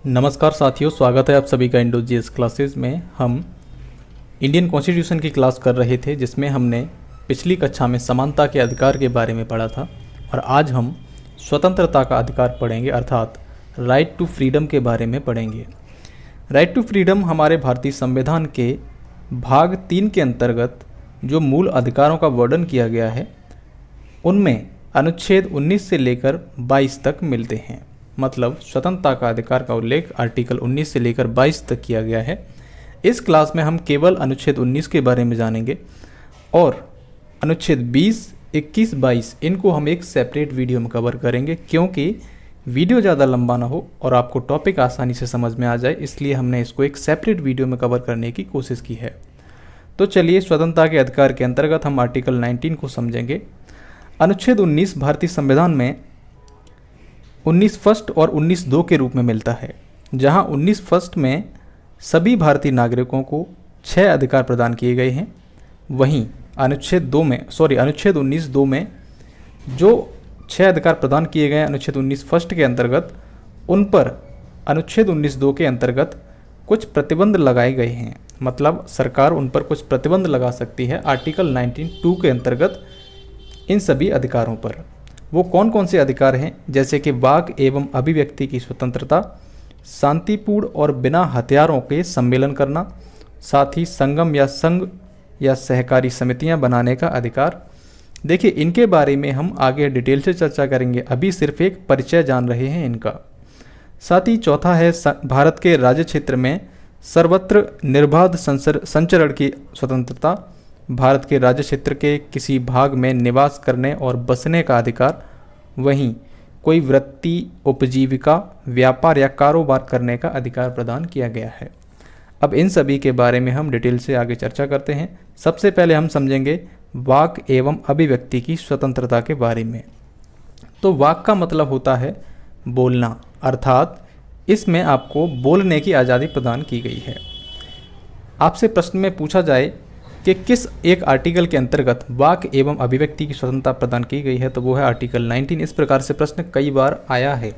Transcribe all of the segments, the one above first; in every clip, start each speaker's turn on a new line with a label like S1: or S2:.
S1: नमस्कार साथियों, स्वागत है आप सभी का इंडो जीएस क्लासेस में। हम इंडियन कॉन्स्टिट्यूशन की क्लास कर रहे थे जिसमें हमने पिछली कक्षा में समानता के अधिकार के बारे में पढ़ा था और आज हम स्वतंत्रता का अधिकार पढ़ेंगे, अर्थात राइट टू फ्रीडम के बारे में पढ़ेंगे। राइट टू फ्रीडम हमारे भारतीय संविधान के भाग 3 के अंतर्गत जो मूल अधिकारों का वर्णन किया गया है उनमें अनुच्छेद 19 से लेकर 22 तक मिलते हैं। मतलब स्वतंत्रता का अधिकार का उल्लेख आर्टिकल 19 से लेकर 22 तक किया गया है। इस क्लास में हम केवल अनुच्छेद 19 के बारे में जानेंगे और अनुच्छेद 20, 21, 22 इनको हम एक सेपरेट वीडियो में कवर करेंगे, क्योंकि वीडियो ज़्यादा लंबा ना हो और आपको टॉपिक आसानी से समझ में आ जाए, इसलिए हमने इसको एक सेपरेट वीडियो में कवर करने की कोशिश की है। तो चलिए, स्वतंत्रता के अधिकार के अंतर्गत हम आर्टिकल 19 को समझेंगे। अनुच्छेद 19 भारतीय संविधान में 19 फर्स्ट और 19 दो के रूप में मिलता है, जहां 19 फर्स्ट में सभी भारतीय नागरिकों को 6 अधिकार प्रदान किए गए हैं। वहीं अनुच्छेद 19 दो में जो 6 अधिकार प्रदान किए गए हैं अनुच्छेद 19 फर्स्ट के अंतर्गत, उन पर अनुच्छेद 19 दो के अंतर्गत कुछ प्रतिबंध लगाए गए हैं। मतलब सरकार उन पर कुछ प्रतिबंध लगा सकती है आर्टिकल 19(2) के अंतर्गत इन सभी अधिकारों पर। वो कौन कौन से अधिकार हैं, जैसे कि वाक एवं अभिव्यक्ति की स्वतंत्रता, शांतिपूर्ण और बिना हथियारों के सम्मेलन करना, साथ ही संगम या संघ या सहकारी समितियां बनाने का अधिकार। देखिए, इनके बारे में हम आगे डिटेल से चर्चा करेंगे, अभी सिर्फ एक परिचय जान रहे हैं इनका। साथ ही चौथा है भारत के राज्य क्षेत्र में सर्वत्र निर्बाध संचरण की स्वतंत्रता, भारत के राज्य क्षेत्र के किसी भाग में निवास करने और बसने का अधिकार, वहीं कोई वृत्ति, उपजीविका, व्यापार या कारोबार करने का अधिकार प्रदान किया गया है। अब इन सभी के बारे में हम डिटेल से आगे चर्चा करते हैं। सबसे पहले हम समझेंगे वाक एवं अभिव्यक्ति की स्वतंत्रता के बारे में। तो वाक का मतलब होता है बोलना, अर्थात इसमें आपको बोलने की आज़ादी प्रदान की गई है। आपसे प्रश्न में पूछा जाए कि किस एक आर्टिकल के अंतर्गत वाक एवं अभिव्यक्ति की स्वतंत्रता प्रदान की गई है, तो वो है आर्टिकल 19। इस प्रकार से प्रश्न कई बार आया है।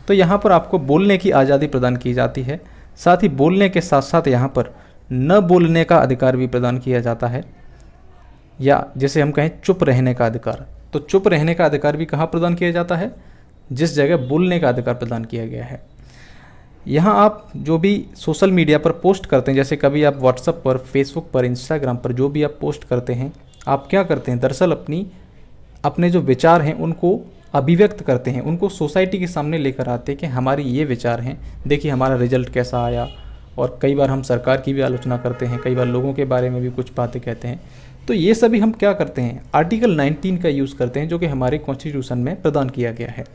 S1: तो यहाँ पर आपको बोलने की आज़ादी प्रदान की जाती है, साथ ही बोलने के साथ साथ यहाँ पर न बोलने का अधिकार भी प्रदान किया जाता है, या जैसे हम कहें चुप रहने का अधिकार। तो चुप रहने का अधिकार भी कहाँ प्रदान किया जाता है, जिस जगह बोलने का अधिकार प्रदान किया गया है। यहाँ आप जो भी सोशल मीडिया पर पोस्ट करते हैं, जैसे कभी आप व्हाट्सएप पर, फेसबुक पर, इंस्टाग्राम पर जो भी आप पोस्ट करते हैं, आप क्या करते हैं, दरअसल अपने जो विचार हैं उनको अभिव्यक्त करते हैं, उनको सोसाइटी के सामने लेकर आते हैं कि हमारे ये विचार हैं, देखिए हमारा रिजल्ट कैसा आया। और कई बार हम सरकार की भी आलोचना करते हैं, कई बार लोगों के बारे में भी कुछ बातें कहते हैं। तो ये सभी हम क्या करते हैं, आर्टिकल 19 का यूज़ करते हैं, जो कि हमारे कॉन्स्टिट्यूशन में प्रदान किया गया है।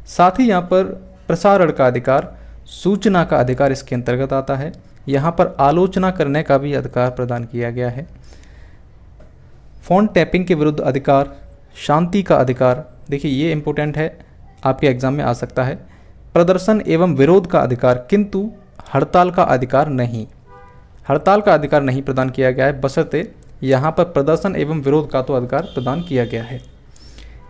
S1: साथ ही यहाँ पर प्रसारण का अधिकार, सूचना का अधिकार इसके अंतर्गत आता है। यहाँ पर आलोचना करने का भी अधिकार प्रदान किया गया है। फ़ोन टैपिंग के विरुद्ध अधिकार, शांति का अधिकार, देखिए ये इम्पोर्टेंट है, आपके एग्जाम में आ सकता है। प्रदर्शन एवं विरोध का अधिकार, किंतु हड़ताल का अधिकार नहीं। हड़ताल का अधिकार नहीं प्रदान किया गया है, बशर्ते यहाँ पर प्रदर्शन एवं विरोध का तो अधिकार प्रदान किया गया है।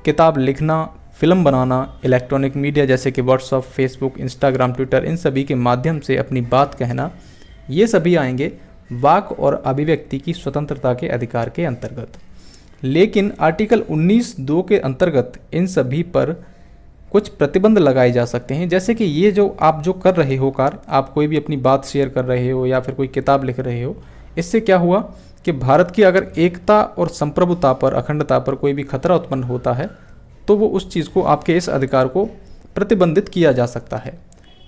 S1: किताब लिखना, फिल्म बनाना, इलेक्ट्रॉनिक मीडिया जैसे कि व्हाट्सएप, फेसबुक, इंस्टाग्राम, ट्विटर, इन सभी के माध्यम से अपनी बात कहना, ये सभी आएंगे वाक और अभिव्यक्ति की स्वतंत्रता के अधिकार के अंतर्गत। लेकिन आर्टिकल 19(2) के अंतर्गत इन सभी पर कुछ प्रतिबंध लगाए जा सकते हैं। जैसे कि ये जो आप जो कर रहे हो कार्य, आप कोई भी अपनी बात शेयर कर रहे हो या फिर कोई किताब लिख रहे हो, इससे क्या हुआ कि भारत की अगर एकता और संप्रभुता पर, अखंडता पर कोई भी खतरा उत्पन्न होता है तो वो उस चीज़ को, आपके इस अधिकार को प्रतिबंधित किया जा सकता है।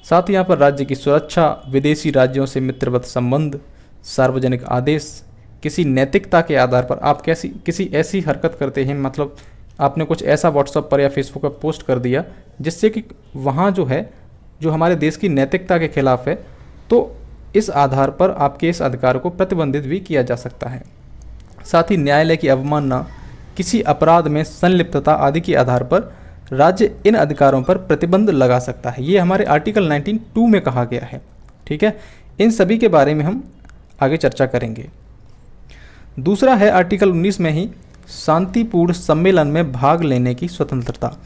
S1: साथ ही यहाँ पर राज्य की सुरक्षा, विदेशी राज्यों से मित्रवत संबंध, सार्वजनिक आदेश, किसी नैतिकता के आधार पर आप किसी ऐसी हरकत करते हैं, मतलब आपने कुछ ऐसा व्हाट्सएप पर या फेसबुक पर पोस्ट कर दिया जिससे कि वहाँ जो है, जो हमारे देश की नैतिकता के खिलाफ है, तो इस आधार पर आपके इस अधिकार को प्रतिबंधित भी किया जा सकता है। साथ ही न्यायालय की अवमानना, किसी अपराध में संलिप्तता आदि के आधार पर राज्य इन अधिकारों पर प्रतिबंध लगा सकता है। ये हमारे आर्टिकल 19(2) में कहा गया है। ठीक है, इन सभी के बारे में हम आगे चर्चा करेंगे। दूसरा है आर्टिकल 19 में ही शांतिपूर्ण सम्मेलन में भाग लेने की स्वतंत्रता।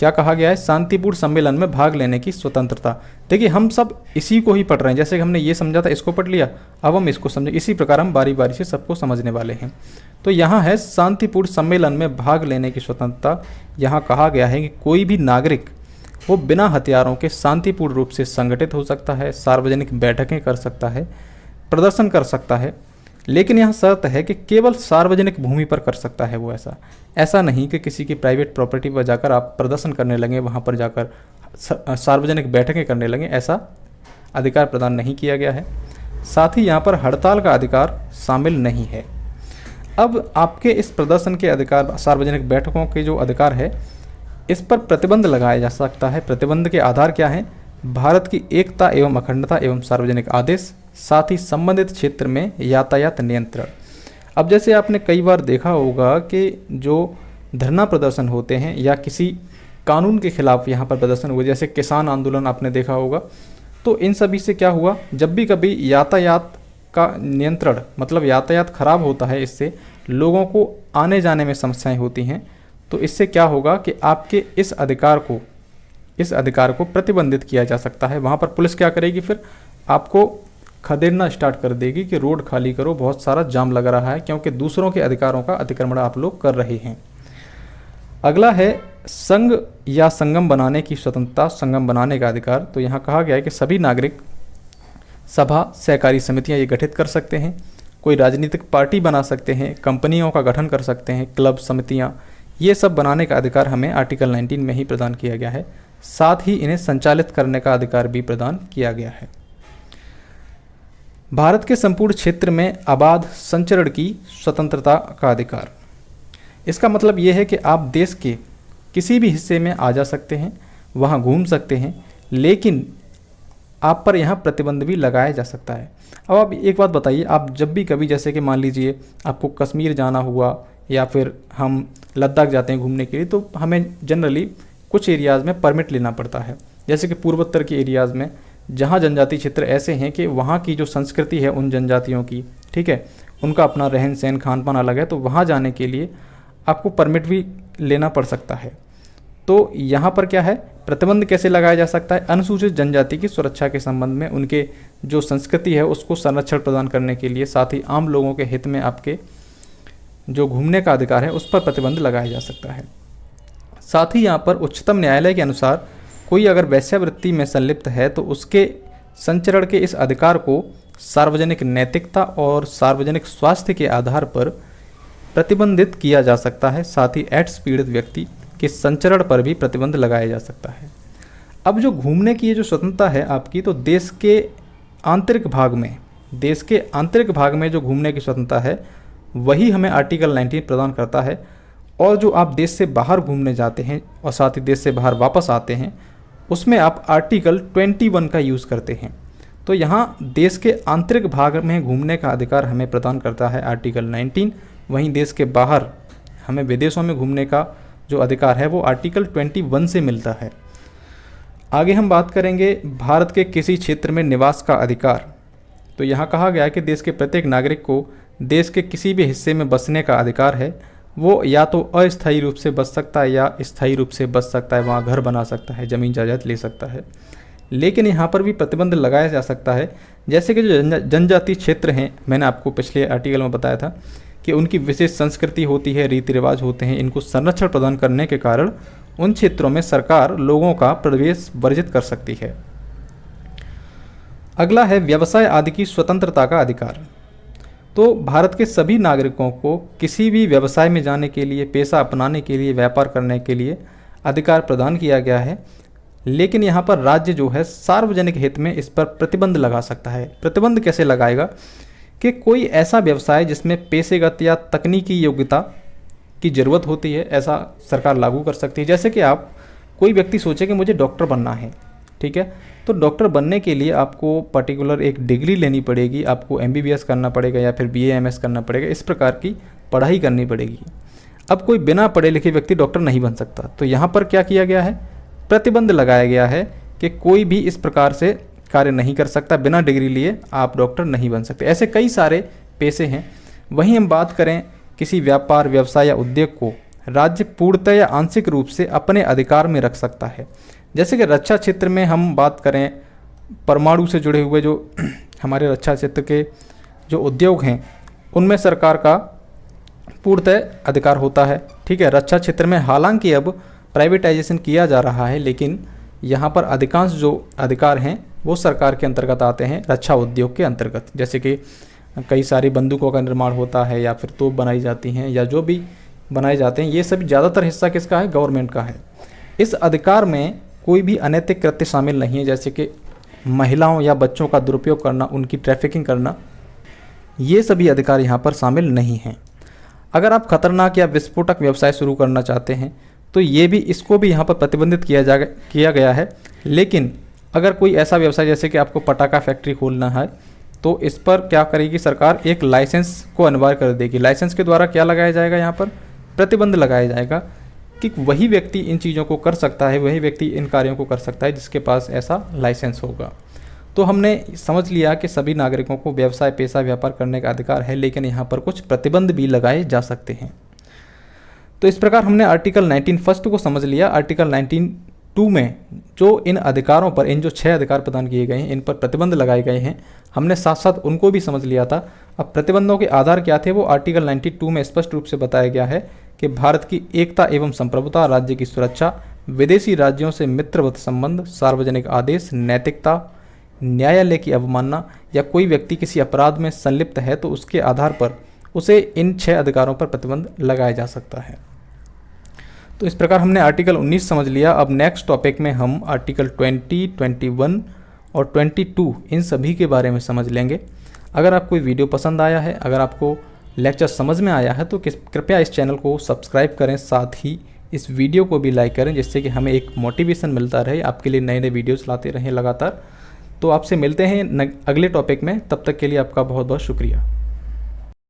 S1: क्या कहा गया है, शांतिपूर्ण सम्मेलन में भाग लेने की स्वतंत्रता। देखिए हम सब इसी को ही पढ़ रहे हैं, जैसे कि हमने ये समझा था इसको पढ़ लिया, अब हम इसको समझे, इसी प्रकार हम बारी बारी से सबको समझने वाले हैं। तो यहाँ है शांतिपूर्ण सम्मेलन में भाग लेने की स्वतंत्रता। यहाँ कहा गया है कि कोई भी नागरिक वो बिना हथियारों के शांतिपूर्ण रूप से संगठित हो सकता है, सार्वजनिक बैठकें कर सकता है, प्रदर्शन कर सकता है, लेकिन यहाँ शर्त है कि केवल सार्वजनिक भूमि पर कर सकता है वो। ऐसा नहीं कि किसी की प्राइवेट प्रॉपर्टी पर जाकर आप प्रदर्शन करने लगे, वहाँ पर जाकर सार्वजनिक बैठकें करने लगे, ऐसा अधिकार प्रदान नहीं किया गया है। साथ ही यहाँ पर हड़ताल का अधिकार शामिल नहीं है। अब आपके इस प्रदर्शन के अधिकार, सार्वजनिक बैठकों के जो अधिकार है, इस पर प्रतिबंध लगाया जा सकता है। प्रतिबंध के आधार क्या हैं, भारत की एकता एवं अखंडता एवं सार्वजनिक आदेश, साथ ही संबंधित क्षेत्र में यातायात नियंत्रण। अब जैसे आपने कई बार देखा होगा कि जो धरना प्रदर्शन होते हैं या किसी कानून के खिलाफ यहाँ पर प्रदर्शन हुए, जैसे किसान आंदोलन आपने देखा होगा, तो इन सभी से क्या हुआ, जब भी कभी यातायात का नियंत्रण, मतलब यातायात खराब होता है, इससे लोगों को आने जाने में समस्याएं होती हैं, तो इससे क्या होगा कि आपके इस अधिकार को प्रतिबंधित किया जा सकता है। वहाँ पर पुलिस क्या करेगी, फिर आपको खदेड़ना स्टार्ट कर देगी कि रोड खाली करो, बहुत सारा जाम लग रहा है, क्योंकि दूसरों के अधिकारों का अतिक्रमण आप लोग कर रहे हैं। अगला है संघ या संगम बनाने की स्वतंत्रता, संगम बनाने का अधिकार। तो यहाँ कहा गया है कि सभी नागरिक सभा, सहकारी समितियाँ ये गठित कर सकते हैं, कोई राजनीतिक पार्टी बना सकते हैं, कंपनियों का गठन कर सकते हैं, क्लब, समितियाँ, ये सब बनाने का अधिकार हमें आर्टिकल 19 में ही प्रदान किया गया है। साथ ही इन्हें संचालित करने का अधिकार भी प्रदान किया गया है। भारत के संपूर्ण क्षेत्र में अबाध संचरण की स्वतंत्रता का अधिकार। इसका मतलब ये है कि आप देश के किसी भी हिस्से में आ जा सकते हैं, वहाँ घूम सकते हैं, लेकिन आप पर यहाँ प्रतिबंध भी लगाया जा सकता है। अब आप एक बात बताइए, आप जब भी कभी, जैसे कि मान लीजिए आपको कश्मीर जाना हुआ या फिर हम लद्दाख जाते हैं घूमने के लिए, तो हमें जनरली कुछ एरियाज़ में परमिट लेना पड़ता है। जैसे कि पूर्वोत्तर के एरियाज़ में जहाँ जनजातीय क्षेत्र ऐसे हैं कि वहाँ की जो संस्कृति है उन जनजातियों की, ठीक है, उनका अपना रहन सहन, खान पान अलग है, तो वहाँ जाने के लिए आपको परमिट भी लेना पड़ सकता है। तो यहाँ पर क्या है, प्रतिबंध कैसे लगाया जा सकता है, अनुसूचित जनजाति की सुरक्षा के संबंध में, उनके जो संस्कृति है उसको संरक्षण प्रदान करने के लिए, साथ ही आम लोगों के हित में आपके जो घूमने का अधिकार है उस पर प्रतिबंध लगाया जा सकता है। साथ ही यहाँ पर उच्चतम न्यायालय के अनुसार कोई अगर वेश्यावृत्ति में संलिप्त है तो उसके संचरण के इस अधिकार को सार्वजनिक नैतिकता और सार्वजनिक स्वास्थ्य के आधार पर प्रतिबंधित किया जा सकता है। साथ ही एड्स पीड़ित व्यक्ति के संचरण पर भी प्रतिबंध लगाया जा सकता है। अब जो घूमने की ये जो स्वतंत्रता है आपकी, तो देश के आंतरिक भाग में जो घूमने की स्वतंत्रता है वही हमें आर्टिकल 19 प्रदान करता है। और जो आप देश से बाहर घूमने जाते हैं और साथ ही देश से बाहर वापस आते हैं, उसमें आप आर्टिकल 21 का यूज़ करते हैं। तो यहाँ देश के आंतरिक भाग में घूमने का अधिकार हमें प्रदान करता है आर्टिकल 19, वहीं देश के बाहर हमें विदेशों में घूमने का जो अधिकार है वो आर्टिकल 21 से मिलता है। आगे हम बात करेंगे भारत के किसी क्षेत्र में निवास का अधिकार। तो यहाँ कहा गया है कि देश के प्रत्येक नागरिक को देश के किसी भी हिस्से में बसने का अधिकार है। वो या तो अस्थायी रूप से बस सकता है या स्थायी रूप से बस सकता है, वहाँ घर बना सकता है, ज़मीन जायदाद ले सकता है। लेकिन यहाँ पर भी प्रतिबंध लगाया जा सकता है, जैसे कि जो जनजातीय क्षेत्र हैं, मैंने आपको पिछले आर्टिकल में बताया था कि उनकी विशेष संस्कृति होती है, रीति रिवाज होते हैं, इनको संरक्षण प्रदान करने के कारण उन क्षेत्रों में सरकार लोगों का प्रवेश वर्जित कर सकती है। अगला है व्यवसाय आदि की स्वतंत्रता का अधिकार। तो भारत के सभी नागरिकों को किसी भी व्यवसाय में जाने के लिए, पेशा अपनाने के लिए, व्यापार करने के लिए अधिकार प्रदान किया गया है। लेकिन यहाँ पर राज्य जो है सार्वजनिक हित में इस पर प्रतिबंध लगा सकता है। प्रतिबंध कैसे लगाएगा कि कोई ऐसा व्यवसाय जिसमें पेशेगत या तकनीकी योग्यता की ज़रूरत होती है, ऐसा सरकार लागू कर सकती है। जैसे कि आप, कोई व्यक्ति सोचे कि मुझे डॉक्टर बनना है, ठीक है, तो डॉक्टर बनने के लिए आपको पर्टिकुलर एक डिग्री लेनी पड़ेगी, आपको MBBS करना पड़ेगा या फिर BA MS करना पड़ेगा, इस प्रकार की पढ़ाई करनी पड़ेगी। अब कोई बिना पढ़े लिखे व्यक्ति डॉक्टर नहीं बन सकता। तो यहाँ पर क्या किया गया है, प्रतिबंध लगाया गया है कि कोई भी इस प्रकार से कार्य नहीं कर सकता, बिना डिग्री लिए आप डॉक्टर नहीं बन सकते। ऐसे कई सारे पेशे हैं। वहीं हम बात करें किसी व्यापार, व्यवसाय या उद्योग को राज्य पूर्णतः या आंशिक रूप से अपने अधिकार में रख सकता है। जैसे कि रक्षा क्षेत्र में हम बात करें, परमाणु से जुड़े हुए जो हमारे रक्षा क्षेत्र के जो उद्योग हैं उनमें सरकार का पूर्णतः अधिकार होता है। ठीक है, रक्षा क्षेत्र में हालांकि अब प्राइवेटाइजेशन किया जा रहा है, लेकिन यहाँ पर अधिकांश जो अधिकार हैं वो सरकार के अंतर्गत आते हैं, रक्षा उद्योग के अंतर्गत। जैसे कि कई सारी बंदूकों का निर्माण होता है या फिर तोप बनाई जाती हैं या जो भी बनाए जाते हैं, ये सभी ज़्यादातर हिस्सा किसका है? गवर्नमेंट का है। इस अधिकार में कोई भी अनैतिक कृत्य शामिल नहीं है, जैसे कि महिलाओं या बच्चों का दुरुपयोग करना, उनकी ट्रैफिकिंग करना, ये सभी अधिकार यहाँ पर शामिल नहीं हैं। अगर आप खतरनाक या विस्फोटक व्यवसाय शुरू करना चाहते हैं तो ये भी, इसको भी यहाँ पर प्रतिबंधित किया गया है। लेकिन अगर कोई ऐसा व्यवसाय जैसे कि आपको पटाखा फैक्ट्री खोलना है तो इस पर क्या करेगी सरकार? एक लाइसेंस को अनिवार्य कर देगी। लाइसेंस के द्वारा क्या लगाया जाएगा? यहाँ पर प्रतिबंध लगाया जाएगा कि वही व्यक्ति इन चीज़ों को कर सकता है, वही व्यक्ति इन कार्यों को कर सकता है जिसके पास ऐसा लाइसेंस होगा। तो हमने समझ लिया कि सभी नागरिकों को व्यवसाय, पेशा, व्यापार करने का अधिकार है, लेकिन यहाँ पर कुछ प्रतिबंध भी लगाए जा सकते हैं। तो इस प्रकार हमने आर्टिकल 19 फर्स्ट को समझ लिया। आर्टिकल 19(2) में जो इन अधिकारों पर, इन जो 6 अधिकार प्रदान किए गए हैं, इन पर प्रतिबंध लगाए गए हैं, हमने साथ साथ उनको भी समझ लिया था। अब प्रतिबंधों के आधार क्या थे वो आर्टिकल 92 में स्पष्ट रूप से बताया गया है कि भारत की एकता एवं संप्रभुता, राज्य की सुरक्षा, विदेशी राज्यों से मित्रवत संबंध, सार्वजनिक आदेश, नैतिकता, न्यायालय की अवमानना या कोई व्यक्ति किसी अपराध में संलिप्त है तो उसके आधार पर उसे इन 6 अधिकारों पर प्रतिबंध लगाया जा सकता है। तो इस प्रकार हमने आर्टिकल 19 समझ लिया। अब नेक्स्ट टॉपिक में हम आर्टिकल 20, 21 और 22 इन सभी के बारे में समझ लेंगे। अगर आपको वीडियो पसंद आया है, अगर आपको लेक्चर समझ में आया है तो कृपया इस चैनल को सब्सक्राइब करें, साथ ही इस वीडियो को भी लाइक करें, जिससे कि हमें एक मोटिवेशन मिलता रहे, आपके लिए नए नए वीडियोस लाते रहें लगातार। तो आपसे मिलते हैं अगले टॉपिक में, तब तक के लिए आपका बहुत बहुत शुक्रिया।